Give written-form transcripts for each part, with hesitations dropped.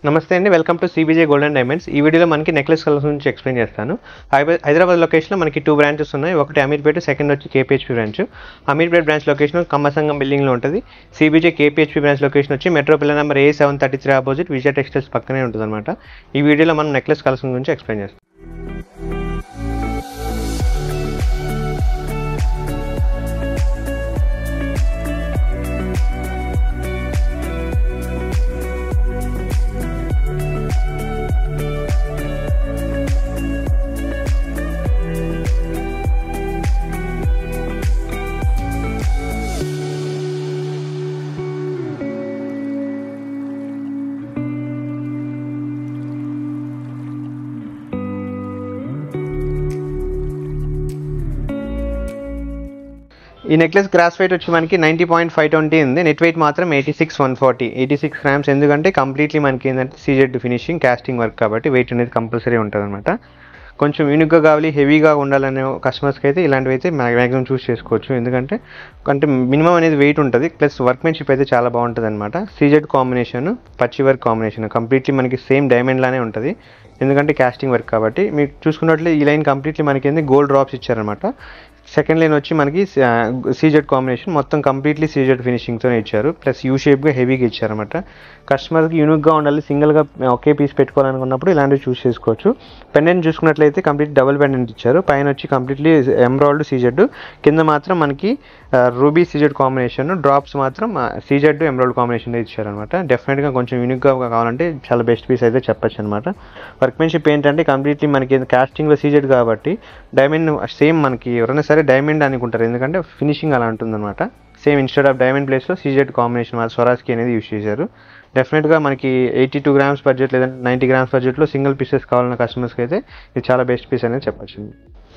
నమస్తే అండి, welcome to CBJ gold and diamonds. ఈ వీడియోలో మనకి నెక్లెస్ కలర్స్ గురించి ఎక్స్ప్లెయిన్ చేస్తాను. హైదరాబాద్ లొకేషన్లో మనకి 2 బ్రాంచెస్ ఉన్నాయి. ఒకటి అమీర్పేట, సెకండ్ వచ్చి KPHP branch. Ameerpet branch location Kammasangam బిల్డింగ్లో ఉంటుంది. సిబిజే కేపీహెచ్పీ బ్రాంచ్ లొకేషన్ వచ్చి metro pillar number A733 opposite Vijaya textiles పక్కనే ఉంటుంది అనమాట. ఈ వీడియోలో మనం నెక్లెస్ కలర్స్ గురించి ఎక్స్ప్లెయిన్ చేస్తాం. ఈ నెక్లెస్ గ్రాస్ వెయిట్ వచ్చి మనకి 90.520 ఉంది. నెట్ వెయిట్ మాత్రం 86 గ్రామ్స్. ఎందుకంటే కంప్లీట్లీ మనకి ఏంటంటే సీజెడ్ ఫినిషింగ్ కాస్టింగ్ వర్క్ కాబట్టి వెయిట్ అనేది కంపల్సరీ ఉంటుంది అనమాట. కొంచెం యూనిక్గా కావాలి, హెవీగా ఉండాలనే కస్టమర్స్కి అయితే ఇలాంటివి అయితే మ్యాక్సిమం చూస్ చేసుకోవచ్చు. ఎందుకంటే మినిమం అనేది వెయిట్ ఉంటుంది, ప్లస్ వర్క్మెన్షిప్ అయితే చాలా బాగుంటుంది అనమాట. సీజెడ్ కాంబినేషన్, పచ్చి వర్క్ కాంబినేషన్ కంప్లీట్లీ మనకి సేమ్ డైమండ్ లానే ఉంటుంది. ఎందుకంటే కాస్టింగ్ వర్క్ కాబట్టి. మీరు చూసుకున్నట్లే ఈ లైన్ కంప్లీట్లీ మనకి ఏంది గోల్డ్ డ్రాప్స్ ఇచ్చారనమాట. సెకండ్ లైన్ వచ్చి మనకి సీజెడ్ కాంబినేషన్, మొత్తం కంప్లీట్లీ సీజెడ్ ఫినిషింగ్తోనే ఇచ్చారు. ప్లస్ యూ షేప్గా హెవీగా ఇచ్చారనమాట. కస్టమర్కి యూనిక్గా ఉండాలి, సింగిల్గా ఒకే పీస్ పెట్టుకోవాలనుకున్నప్పుడు ఇలాంటివి చూస్ చేసుకోవచ్చు. పెండెంట్ చూసుకున్నట్లయితే కంప్లీట్ డబుల్ పెండెంట్ ఇచ్చారు. పైన వచ్చి కంప్లీట్లీ ఎంబ్రాయిడ్ సీజెడ్, కింద మాత్రం మనకి రూబీ సీజెడ్ కాంబినేషన్, డ్రాప్స్ మాత్రం సీజెడ్ ఎంబ్రాయిడ్ కాంబినేషన్ ఇచ్చారనమాట. డెఫినెట్గా కొంచెం యూనిక్గా కావాలంటే చాలా బెస్ట్ పీస్ అయితే చెప్పచ్చు అనమాట. వర్క్మెన్షిప్ ఏంటంటే కంప్లీట్లీ మనకి కాస్టింగ్లో సీజెడ్ కాబట్టి డైమండ్ సేమ్ మనకి ఎవరైనా సరే డైమండ్ అనుకుంటారు, ఎందుకంటే ఫినిషింగ్ అలా ఉంటుందన్నమాట. సేమ్ ఇన్స్టెడ్ ఆఫ్ డైమండ్ ప్లేస్లో సీజెడ్ కాంబినేషన్ స్వరాజ్కి అనేది యూస్ చేశారు. డెఫినెట్గా మనకి 82 గ్రామ్స్ బడ్జెట్ లేదంటే 90 గ్రామ్స్ బడ్జెట్లో సింగిల్ పీసెస్ కావాలన్న కస్టమర్స్కి అయితే ఇది చాలా బెస్ట్ పీస్ అనేది చెప్పచ్చు.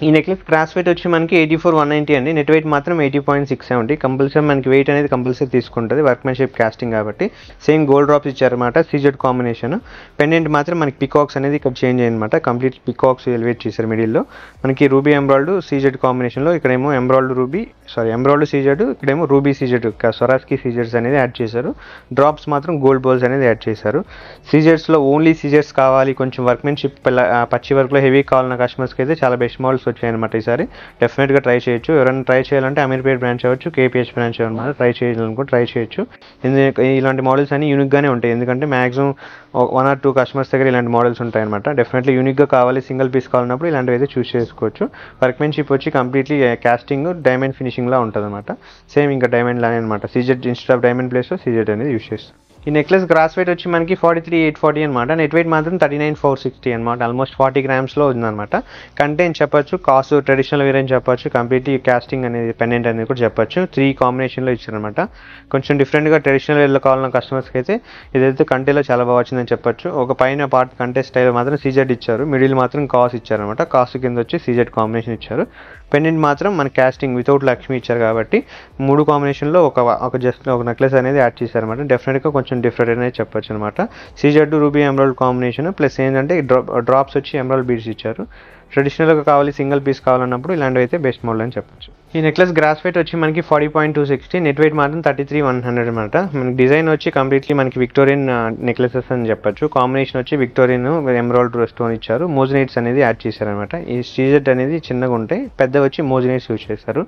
ఈ నెక్లెస్ గ్రాస్ వెయిట్ వచ్చి మనకి 84,190 అండి. నెట్ వెయిట్ మాత్రం 80.670. కంపల్సరీ మనకి వెయిట్ అనేది కంపల్సరీ తీసుకుంటుంది, వర్క్మెన్షిప్ కాస్టింగ్ కాబట్టి. సేమ్ గోల్డ్ డ్రాప్స్ ఇచ్చారనమాట, సీజెడ్ కాంబినేషన్. పెండెంట్ మాత్రం మనకి పికాక్స్ అనేది ఇక్కడ చేంజ్ అయ్యనమాట. కంప్లీట్ పికాక్స్ ఎలివేట్ చేశారు మిడిల్లో. మనకి రూబీ ఎంబ్రాయిడ్ సీజెడ్ కాంబినేషన్లో ఇక్కడేమో ఎంబ్రాయిడ్ సీజెడ్, ఇక్కడేమో రూబీ సీజెడ్, స్వరాజ్కి సీజెడ్స్ అనేది యాడ్ చేశారు. డ్రాప్స్ మాత్రం గోల్డ్ బోల్స్ అనేది యాడ్ చేశారు. సీజెడ్స్లో ఓన్లీ సీజెడ్స్ కావాలి, కొంచెం వర్క్మెన్షిప్ పచ్చి వర్క్లో హెవీ కావాలన్న కస్టమర్స్కి అయితే చాలా బెస్ట్ మోడల్స్ వచ్చాయన్నమాట. ఈసారి డెఫినెట్గా ట్రై చేయొచ్చు. ఎవరైనా ట్రై చేయాలంటే అమీర్పేట్ బ్రాంచ్ అవ్వచ్చు, కేపీహెచ్ బ్రాంచ్ అన్నమాట. ట్రై చేయాలనుకుంటే ట్రై చేయొచ్చు. ఇలాంటి మోడల్స్ అన్ని యూనిక్గానే ఉంటాయి, ఎందుకంటే మ్యాక్సిమం 1 or 2 కస్టమర్స్ దగ్గర ఇలాంటి మోడల్స్ ఉంటాయన్నమాట. డెఫినెట్లీ యూనిక్గా కావాలి, సింగిల్ పీస్ కావాలన్నప్పుడు ఇలాంటివి అయితే చూస్ చేసుకోవచ్చు. వర్క్మెన్షిప్ వచ్చి కంప్లీట్లీ కాస్టింగ్ డైమండ్ ఫినిషింగ్లా ఉంటుంది అనమాట. సేమ్ ఇంకా డైమండ్ లానే అనమాట. సీజెడ్ ఇన్స్టెడ్ ఆఫ్ డైమండ్ ప్లేస్లో సీజెడ్ అనేది యూస్ చేస్తాం. ఈ నెక్లెస్ గ్రాస్ వెయిట్ వచ్చి మనకి 43,840 అనమాట. నెట్ వెయిట్ మాత్రం 39,460 అనమాట. ఆల్మోస్ట్ 40 గ్రామ్స్లో ఉందన్నమాట. కంటెంట్ చెప్పొచ్చు, కాస్ట్ ట్రెడిషనల్ వేర్ అని చెప్పొచ్చు, కంప్లీట్లీ కాస్టింగ్ అనేది పెండెంట్ అనేది కూడా చెప్పొచ్చు. 3 కాంబినేషన్లో ఇచ్చారనమాట. కొంచెం డిఫరెంట్గా ట్రెడిషనల్ వేర్లో కావాలన్న కస్టమర్స్కి అయితే ఇదైతే కంటెలో చాలా బాగా వచ్చిందని చెప్పొచ్చు. ఒక పైన పార్ట్ కంటే స్టైల్ మాత్రం సీజెడ్ ఇచ్చారు, మిడిల్ మాత్రం కాస్ ఇచ్చారనమాట. కాస్ట్ కింద వచ్చి సీజెడ్ కాంబినేషన్ ఇచ్చారు. పెండెంట్ మాత్రం మన కాస్టింగ్ వితౌట్ లక్ష్మి ఇచ్చారు కాబట్టి 3 కాంబినేషన్లో ఒక జస్ట్ ఒక నెక్లెస్ అనేది యాడ్ చేశారనమాట. డెఫినెట్గా కొంచెం డిఫరెంట్ అనేది చెప్పొచ్చు అనమాట. సీజెడ్ రూబీ ఎంబ్రాయిడ్ కాంబినేషన్, ప్లస్ ఏంటంటే డ్రాప్స్ వచ్చి ఎంబ్రాయిడ్ బీడ్స్ ఇచ్చారు. ట్రెడిషనల్గా కావాలి, సింగిల్ పీస్ కావాలన్నప్పుడు ఇలాంటివి అయితే బెస్ట్ మోడల్ అని చెప్పొచ్చు. ఈ నెక్లెస్ గ్రాస్ వెయిట్ వచ్చి మనకి 40.260, నెట్ వెయిట్ మాత్రం 33,100 అనమాట. మనకి డిజైన్ వచ్చి కంప్లీట్లీ మనకి విక్టోరియన్ నెక్లెసెస్ అని చెప్పొచ్చు. కాంబినేషన్ వచ్చి విక్టోరియన్ ఎంబ్రాయిడ్ స్టోన్ ఇచ్చారు. మోజినైట్స్ అనేది యాడ్ చేశారనమాట. ఈ సీజెడ్ అనేది చిన్నగా ఉంటాయి, పెద్ద వచ్చి మోజినైట్స్ యూజ్ చేశారు.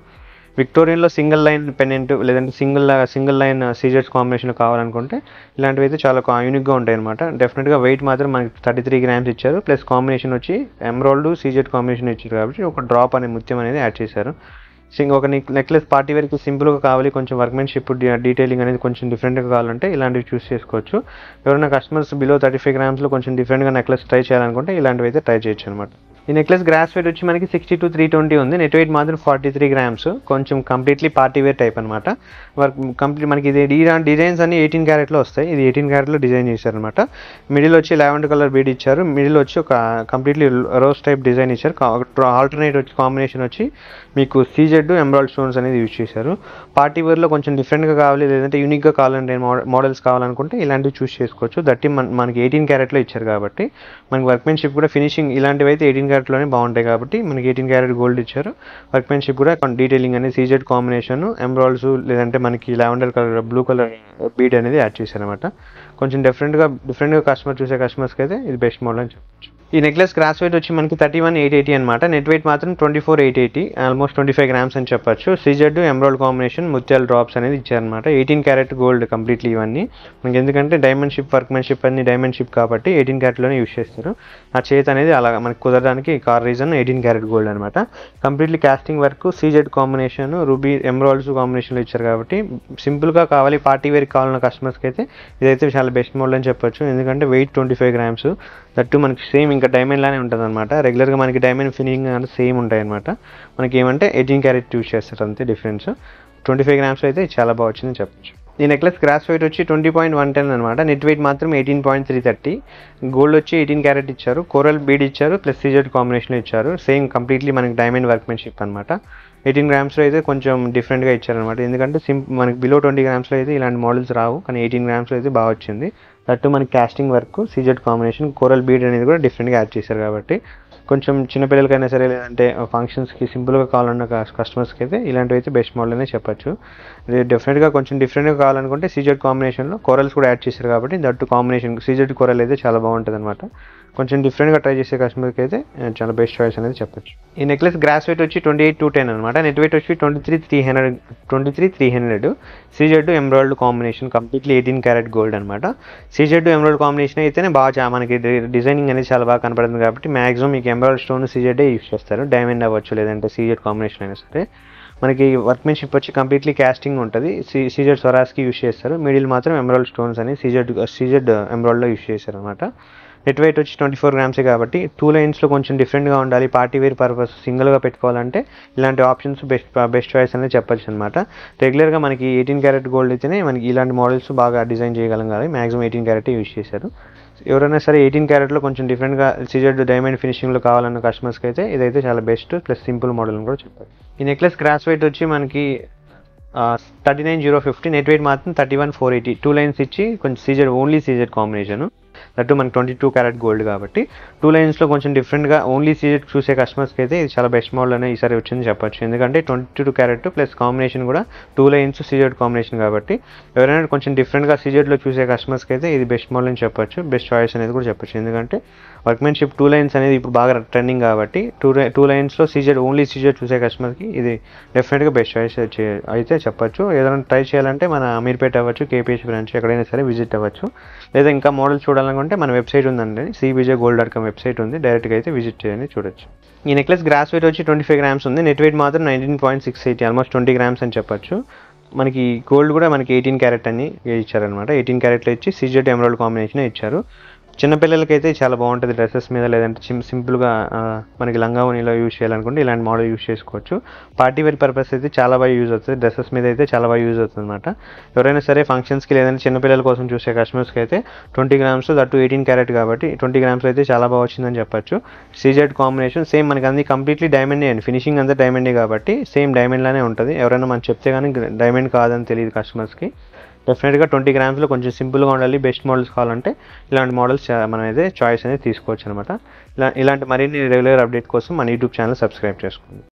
విక్టోరియన్లో సింగిల్ లైన్ పెండెంట్ లేదంటే సింగిల్ లైన్ సీజెడ్స్ కాంబినేషన్ కావాలనుకుంటే ఇలాంటివి అయితే చాలా యూనిక్గా ఉంటాయి అనమాట. డెఫినెట్గా వెయిట్ మాత్రం మనకి 33 గ్రామ్స్ ఇచ్చారు. ప్లస్ కాంబినేషన్ వచ్చి ఎంబ్రాయిడ్ సీజెడ్ కాంబినేషన్ ఇచ్చారు కాబట్టి ఒక డ్రాప్ అనే ముత్యం అనేది యాడ్ చేశారు. ఒక నెక్లెస్ పార్టీ వేర్కి సింపుల్గా కావాలి, కొంచెం వర్క్మెన్షిప్ డీటెయిలింగ్ అనేది కొంచెం డిఫరెంట్గా కావాలంటే ఇలాంటివి చూస్ చేసుకోవచ్చు. ఎవరైనా కస్టమర్స్ బిలో 35 గ్రామ్స్లో కొంచెం డిఫరెంట్గా నెక్లెస్ ట్రై చేయాలనుకుంటే ఇలాంటివి అయితే ట్రై చేయొచ్చు అనమాట. ఈ నెక్లెస్ గ్రాస్ వెయిట్ వచ్చి మనకి 62,320 ఉంది. నెట్ వెయిట్ మాత్రం 43 గ్రామ్స్. కొంచెం కంప్లీట్లీ పార్టీ వేర్ టైప్ అనమాట. మనకి ఇది డిజైన్స్ అన్ని 18 క్యారెట్లో వస్తాయి. ఇది 18 క్యారెట్లో డిజైన్ చేశారనమాట. మిడిల్ వచ్చి లావెండర్ కలర్ బీడ్ ఇచ్చారు. మిడిల్ వచ్చి ఒక కంప్లీట్లీ రోజ్ టైప్ డిజైన్ ఇచ్చారు. ఆల్టర్నేట్ వచ్చి కాంబినేషన్ వచ్చి మీకు సీజెడ్ ఎంబ్రాయిడ్ స్టోన్స్ అనేది యూజ్ చేశారు. పార్టీ వేర్లో కొంచెం డిఫరెంట్గా కావాలి, లేదంటే యూనిక్గా కావాలంటే మోడల్స్ కావాలనుకుంటే ఇలాంటివి చూస్ చేసుకోవచ్చు. దట్టి మనకి 18 క్యారెట్లో ఇచ్చారు కాబట్టి మనకి వర్క్మెన్షిప్ కూడా ఫినిషింగ్ ఇలాంటివి అయితే 18 క్యారెట్లోనే బాగుంటాయి కాబట్టి మనకి 18 క్యారెట్ గోల్డ్ ఇచ్చారు. వర్క్మెన్షిప్ కూడా డీటెయిలింగ్ అనేది సీజెడ్ కాంబినేషన్, ఎంబ్రాయిడ్స్ లేదంటే మనకి lavender colour blue colour bead అనేది యాడ్ చేశారనమాట. కొంచెం డిఫరెంట్గా కస్టమర్ చూసే కస్టమర్స్కి అయితే ఇది బెస్ట్ మోడల్ అని చెప్పొచ్చు. ఈ నెక్లెస్ గ్రాస్ వెయిట్ వచ్చి మనకి 31,880 అనమాట. నెట్ వెయిట్ మాత్రం 24,880, ఆల్మోస్ట్ 25 గ్రామ్స్ అని చెప్పొచ్చు. సీజెడ్ ఎమరాల్డ్ కాంబినేషన్ ముత్యాల డ్రాప్స్ అనేది ఇచ్చారనమాట. 18 క్యారెట్ గోల్డ్ కంప్లీట్లీ ఇవన్నీ మనకి, ఎందుకంటే డైమండ్ షిప్ వర్క్మెన్షిప్ అన్ని డైమండ్ షిప్ కాబట్టి 18 క్యారెట్లోనే యూస్ చేస్తారు. ఆ చేతి అనేది అలా మనకి కుదరడానికి కార్ రీజన్ 18 క్యారెట్ గోల్డ్ అనమాట. Completely casting work, CZ combination, ruby emeralds కాంబినేషన్లో ఇచ్చారు కాబట్టి సింపుల్గా కావాలి, పార్టీ వేర్కి కావాలన్న కస్టమర్స్కి అయితే ఇదైతే చాలా బెస్ట్ మోడల్ అని చెప్పొచ్చు. ఎందుకంటే వెయిట్ 25 గ్రామ్స్, దట్టు మనకి సేమ్ ఇంకా డైమండ్ లానే ఉంటుంది అనమాట. రెగ్యులర్గా మనకి డైమండ్ ఫినిషింగ్ అంటే సేమ్ ఉంటాయి అనమాట. మనకి ఏమంటే 18 క్యారెట్ యూస్ చేస్తారు అంతే డిఫరెన్స్. 25 గ్రామ్స్ అయితే చాలా బాగా వచ్చిందని చెప్పొచ్చు. ఈ నెక్లెస్ గ్రాస్ వెయిట్ వచ్చి 20.110 అనమాట. నెట్ వెయిట్ మాత్రం 18.330. గోల్డ్ వచ్చి 18 క్యారెట్ ఇచ్చారు, కోరల్ బీడ్ ఇచ్చారు, ప్లస్ సీజెడ్ కాంబినేషన్లో ఇచ్చారు. సేమ్ కంప్లీట్లీ మనకి డైమండ్ వర్క్మెన్షిప్ అనమాట. 18 గ్రామ్స్లో అయితే కొంచెం డిఫరెంట్గా ఇచ్చారనమాట. ఎందుకంటే మనకి బిలో 20 గ్రామ్స్లో అయితే ఇలాంటి మోడల్స్ రావు, కానీ 18 గ్రామ్స్లో అయితే బాగా వచ్చింది. దట్టు మనకి casting work, CZ combination, coral bead అనేది కూడా డిఫరెంట్గా యాడ్ చేశారు కాబట్టి కొంచెం చిన్నపిల్లలకైనా సరే, లేదంటే ఫంక్షన్స్కి సింపుల్గా కావాలన్న కస్టమర్స్కి అయితే ఇలాంటివి అయితే బెస్ట్ మోడల్ అనే చెప్పొచ్చు. ఇది డెఫినెట్గా కొంచెం డిఫరెంట్గా కావాలనుకుంటే సీజెడ్ కాంబినేషన్లో కోరల్స్ కూడా యాడ్ చేశారు కాబట్టి దట్టు కాంబినేషన్ సీజెడ్ కోరల్ అయితే చాలా బాగుంటుంది అనమాట. కొంచెం డిఫరెంట్గా ట్రై చేసే కస్టమర్కి అయితే చాలా బెస్ట్ చాయిస్ అనేది చెప్పొచ్చు. ఈ నెక్లెస్ గ్రాస్ వెయిట్ వచ్చి 28,210 అనమాట. నెట్ వెయిట్ వచ్చి 23,300. CZ emerald combination completely 18 carat gold అనమాట. సీజెడ్ ఎమరాల్డ్ కాంబినేషన్ అయితేనే బాగా మనకి డిజైనింగ్ అనేది చాలా బాగా కనపడుతుంది కాబట్టి మ్యాక్సిమం మీకు ఎమరాల్డ్ స్టోన్ సీజెడే యూస్ చేస్తారు. డైమండ్ అవ్వచ్చు, లేదంటే సీజెడ్ కాంబినేషన్ అయినా సరే. మనకి వర్క్మెన్షిప్ వచ్చి కంప్లీట్లీ కాస్టింగ్ ఉంటుంది. సీజెడ్ స్వరాస్కి యూస్ చేస్తారు. మిడిల్ మాత్రం ఎమరాల్డ్ స్టోన్స్ అని సీజెడ్ ఎమరాల్డ్లో యూస్ చేస్తారు అనమాట. నెట్ వెయిట్ వచ్చి 24 గ్రామ్సే కాబట్టి 2 లైన్స్లో కొంచెం డిఫరెంట్గా ఉండాలి, పార్టీ వేర్ పర్పస్ సింగిల్గా పెట్టుకోవాలంటే ఇలాంటి ఆప్షన్స్ బెస్ట్ చాయిస్ అనేది చెప్పొచ్చు అనమాట. రెగ్యులర్గా మనకి 18 క్యారెట్ గోల్డ్ అయితేనే మనకి ఇలాంటి మోడల్స్ బాగా డిజైన్ చేయగలం కానీ మ్యాక్సిమం 18 క్యారెట్ యూస్ చేశారు. ఎవరైనా సరే 18 క్యారెట్లో కొంచెం డిఫరెంట్గా సీజెడ్ డైమండ్ ఫినిషింగ్లో కావాలన్న కస్టమర్స్కి అయితే ఇదైతే చాలా బెస్ట్, ప్లస్ సింపుల్ మోడల్ అని కూడా చెప్పారు. ఈ నెక్లెస్ గ్రాస్ వెయిట్ వచ్చి మనకి 39,050. నెట్ వెయిట్ మాత్రం 31,480. 2 లైన్స్ ఇచ్చి కొంచెం ఓన్లీ సీజెడ్ కాంబినేషన్, దట్టు మనకి 22 క్యారెట్ గోల్డ్ కాబట్టి 2 లైన్స్లో కొంచెం డిఫరెంట్గా ఓన్లీ సీజెడ్ చూసే కస్టమర్స్కి అయితే ఇది చాలా బెస్ట్ మోడల్ అనే ఈసారి వచ్చింది చెప్పొచ్చు. ఎందుకంటే 22 క్యారెట్ ప్లస్ కాంబినేషన్ కూడా 2 లైన్స్ సీజెడ్ కాంబినేషన్ కాబట్టి ఎవరైనా కొంచెం డిఫరెంట్గా సీజెడ్లో చూసే కస్టమర్స్కి అయితే ఇది బెస్ట్ మోడల్ అని చెప్పొచ్చు, బెస్ట్ చాయిస్ అనేది కూడా చెప్పొచ్చు. ఎందుకంటే వర్క్మెన్షిప్ 2 లైన్స్ అనేది ఇప్పుడు బాగా ట్రెండింగ్ కాబట్టి 2 లైన్స్లో ఓన్లీ సీజెడ్ చూసే కస్టమర్కి ఇది డెఫినెట్గా బెస్ట్ చాయిస్ అయితే చెప్పొచ్చు. ఏదైనా ట్రై చేయాలంటే మన అమీర్పేట అవ్వచ్చు, కేపీహెచ్ బ్రాంచ్ ఎక్కడైనా సరే విజిట్ అవ్వచ్చు. లేదా ఇంకా మోడల్ చూడాలనుకుంటే మన వెబ్సైట్ ఉందండి, cbjgold.com వెబ్సైట్ ఉంది, డైరెక్ట్గా అయితే విజిట్ చేయండి, చూడొచ్చు. ఈ నెక్లెస్ గ్రాస్ వెయిట్ వచ్చి 25 గ్రామ్స్ ఉంది. నెట్ వెయిట్ మాత్రం 19.680, ఆల్మోస్ట్ 20 గ్రామ్స్ అని చెప్పొచ్చు. మనకి గోల్డ్ కూడా మనకి 18 క్యారెట్ అని ఇచ్చారనమాట. 18 క్యారెట్లో ఇచ్చి సీజెడ్ ఎమరాల్డ్ కాంబినేషన్ ఇచ్చారు. చిన్నపిల్లలకైతే చాలా బాగుంటుంది డ్రెస్సెస్ మీద, లేదంటే సింపుల్గా మనకి లంగా ఓణీలో యూజ్ చేయాలనుకుంటే ఇలాంటి మోడల్ యూజ్ చేసుకోవచ్చు. పార్టీ వేర్ పర్పస్ అయితే చాలా బాగా యూజ్ అవుతుంది, డ్రెస్సెస్ మీద అయితే చాలా బాగా యూజ్ అవుతుంది అనమాట. ఎవరైనా సరే ఫంక్షన్స్కి లేదంటే చిన్నపిల్లల కోసం చూసే కస్టమర్స్కి అయితే 20 గ్రామ్స్ దట్టు 18 క్యారెట్ కాబట్టి 20 గ్రామ్స్ అయితే చాలా బాగా వచ్చిందని చెప్పొచ్చు. సీజెడ్ కాంబినేషన్ సేమ్ మనకి అన్ని కంప్లీట్లీ డైమండే అండి, ఫినిషింగ్ అంతా డైమండే కాబట్టి సేమ్ డైమండ్ లానే ఉంటుంది. ఎవరైనా మనం చెప్తే కానీ డైమండ్ కాదని తెలియదు కస్టమర్స్కి. డెఫినెట్గా 20 గ్రామ్స్లో కొంచెం సింపుల్గా ఉండాలి, బెస్ట్ మోడల్స్ కావాలంటే ఇలాంటి మోడల్స్ మనం అయితే చాయిస్ అనేది తీసుకోవచ్చు అనమాట. ఇలాంటి మరిన్ని రెగ్యులర్ అప్డేట్ కోసం మన యూట్యూబ్ ఛానల్ సబ్స్క్రైబ్ చేసుకోండి.